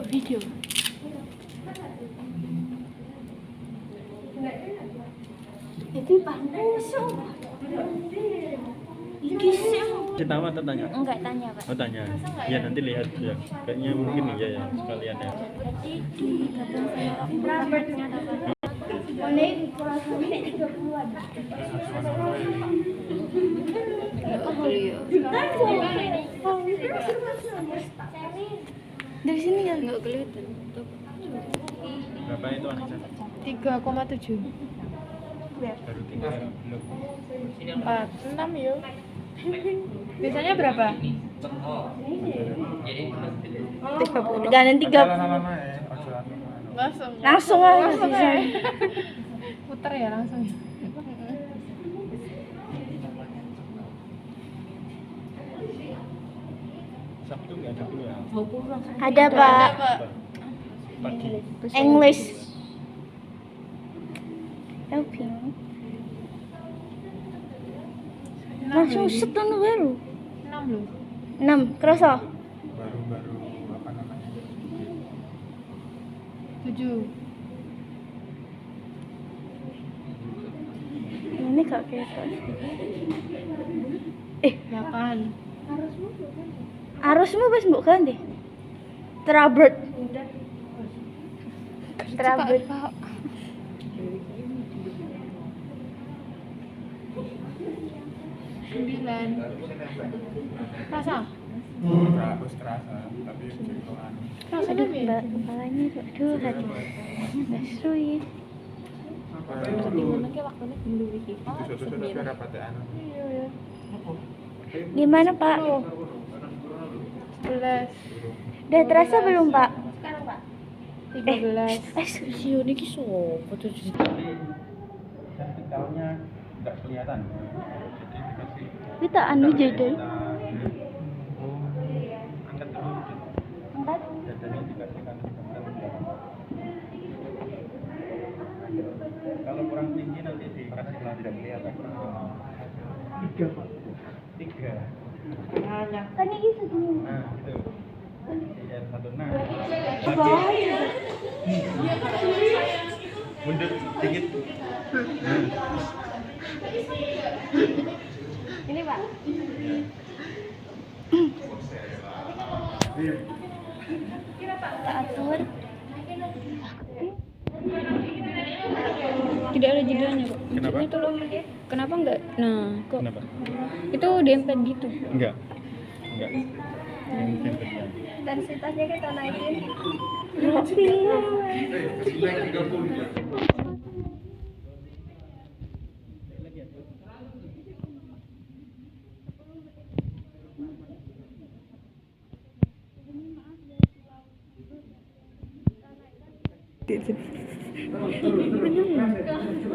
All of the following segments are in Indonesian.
Video. Itu panas. Tahu atau tanya? Enggak tanya, Pak. Oh tanya. Ya nanti lihat ya. Kayaknya mungkin iya ya sekalian ya. Berarti di Robertnya ada Pak. Boleh kurang-kurangnya 30-an. Dari sini ya nggak kelihatan. Berapa itu Anissa? 3,7. Baru 3 belum. 4, 6 yuk. Biasanya berapa? 30. Jangan 30. Langsung aja langsung bisa. ya. Puter ya langsung ya. Sabtu nggak ada dulu ya? Ada, Pak. Pagi. English. Helping. Langsung setun baru. 6 loh. 6 kerasa. Baru apa namanya? 7. Ini kak kelihatan. 8. Arusmu pas mbok ganti. Trabert. Trabert. Pak. 9. Rasa? Terus kerasa, tapi jengkolan. Rasanya Aduh, mbak kepalanya tuh. Aduh. Nggak seru ya. gimana ke waktunya dulu iki? Sudah dapat ya. Iya ya. Gimana, Pak? 11. Udah terasa belum, Pak? 13. Sio niki sopo tuh? Sertikalnya nggak kelihatan. Kita anu jadi. Angkat dulu. Angkat. Dadanya dikasihkan kalau kurang tinggi nanti dikasih lagi tidak kelihatan. 3 Pak. 3. Kan ini segini. Nah itu. R1 nah. Mundur sedikit. Ini, Pak. Kita atur. Tidak ada jedanya kok. Kenapa? Itu loh. Kenapa enggak? Nah, kok Kenapa? itu dempet gitu. Enggak. Yang tempatnya. Densitasnya kita naikin.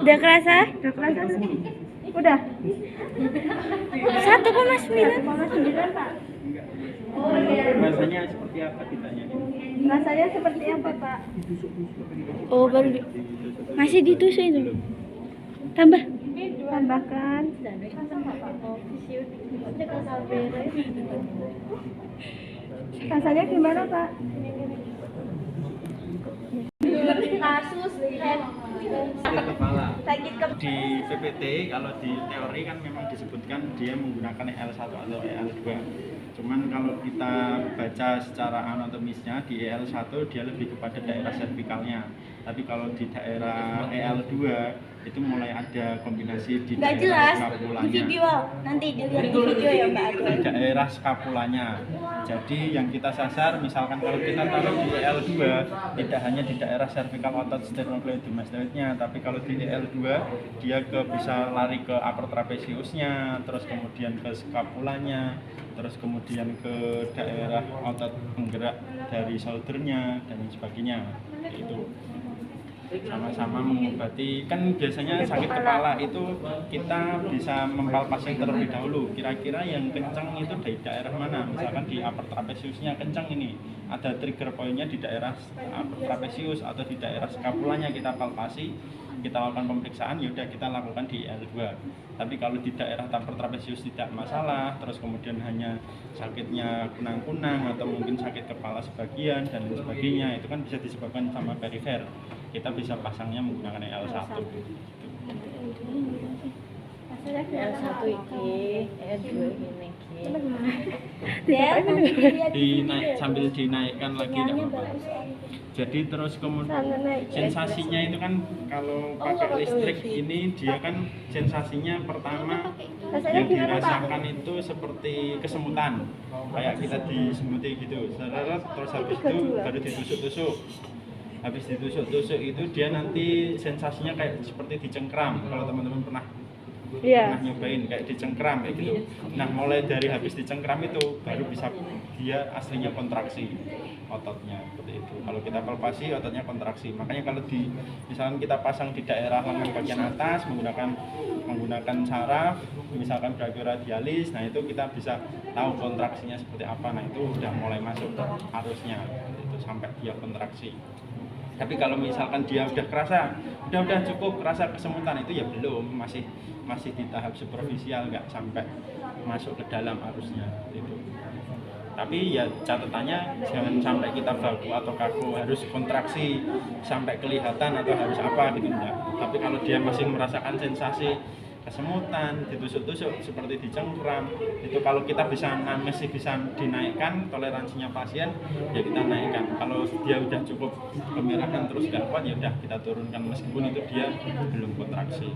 Udah kerasa? Udah kerasa? Udah. 1,9. Pak. Rasanya seperti apa ditanya? Rasanya seperti apa, Pak? Oh, baru Masih ditusuk itu. Tambah. Tambahkan. Rasanya gimana, Pak? Kasus Kepala. sakit ke Di PPT kalau di teori kan memang disebutkan dia menggunakan EL1 atau EL2. Cuman kalau kita baca secara anatomisnya di EL1 dia lebih kepada daerah servikalnya. Tapi kalau di daerah EL2 itu mulai ada kombinasi di nggak daerah jelas di skapulanya. video, nanti dilihat di video ya, Mbak Ade. Di daerah skapulanya. Jadi yang kita sasar misalkan kalau kita taruh di EL2 tidak hanya di daerah cervical otot sternocleidomastoidnya, tapi kalau di EL2 dia bisa lari ke akar trapesiusnya, terus kemudian ke skapulanya, terus kemudian ke daerah otot penggerak dari shouldernya dan sebagainya. Itu sama-sama mengobati. Kan biasanya sakit kepala itu kita bisa mempalpasi terlebih dahulu kira-kira yang kencang itu dari daerah mana. Misalkan di upper trapesiusnya kencang, ini ada trigger pointnya di daerah upper trapesius atau di daerah skapulanya kita palpasi. kita lakukan pemeriksaan, ya udah kita lakukan di L2. Tapi kalau di daerah taper trapesius tidak masalah, terus kemudian hanya sakitnya kunang-kunang atau mungkin sakit kepala sebagian dan lain sebagainya, itu kan bisa disebabkan sama perifer. Kita bisa pasangnya menggunakan L1. L1 iki, L2 ini iki. Sambil dinaikkan lagi nggak apa-apa. Jadi terus kemudian sensasinya itu kan kalau pakai listrik ini dia kan sensasinya pertama yang dirasakan itu seperti kesemutan, kayak kita disemuti gitu. Terus habis itu baru ditusuk-tusuk. Habis ditusuk-tusuk itu dia nanti sensasinya kayak seperti dicengkram. Kalau teman-teman pernah nyobain kayak dicengkram kayak gitu. Nah, mulai dari habis dicengkram itu baru bisa dia aslinya kontraksi ototnya seperti itu. Kalau kita palpasi ototnya kontraksi. Makanya kalau misalkan kita pasang di daerah lengan bagian atas menggunakan saraf, misalkan brachioradialis, nah itu kita bisa tahu kontraksinya seperti apa. Nah, itu udah mulai masuk ke arusnya itu sampai dia kontraksi. Tapi kalau misalkan dia udah kerasa, udah cukup kerasa kesemutan, itu ya belum, masih di tahap superficial, nggak sampai masuk ke dalam arusnya itu. Tapi ya catatannya jangan sampai kita baku atau kaku harus kontraksi sampai kelihatan atau harus apa gitu enggak. Tapi kalau dia masih merasakan sensasi kesemutan, ditusuk-tusuk seperti dicengkram, itu kalau kita masih bisa dinaikkan toleransinya pasien, ya kita naikkan. Kalau dia udah cukup kemerahan terus nggak kuat, ya udah kita turunkan meskipun itu dia belum kontraksi.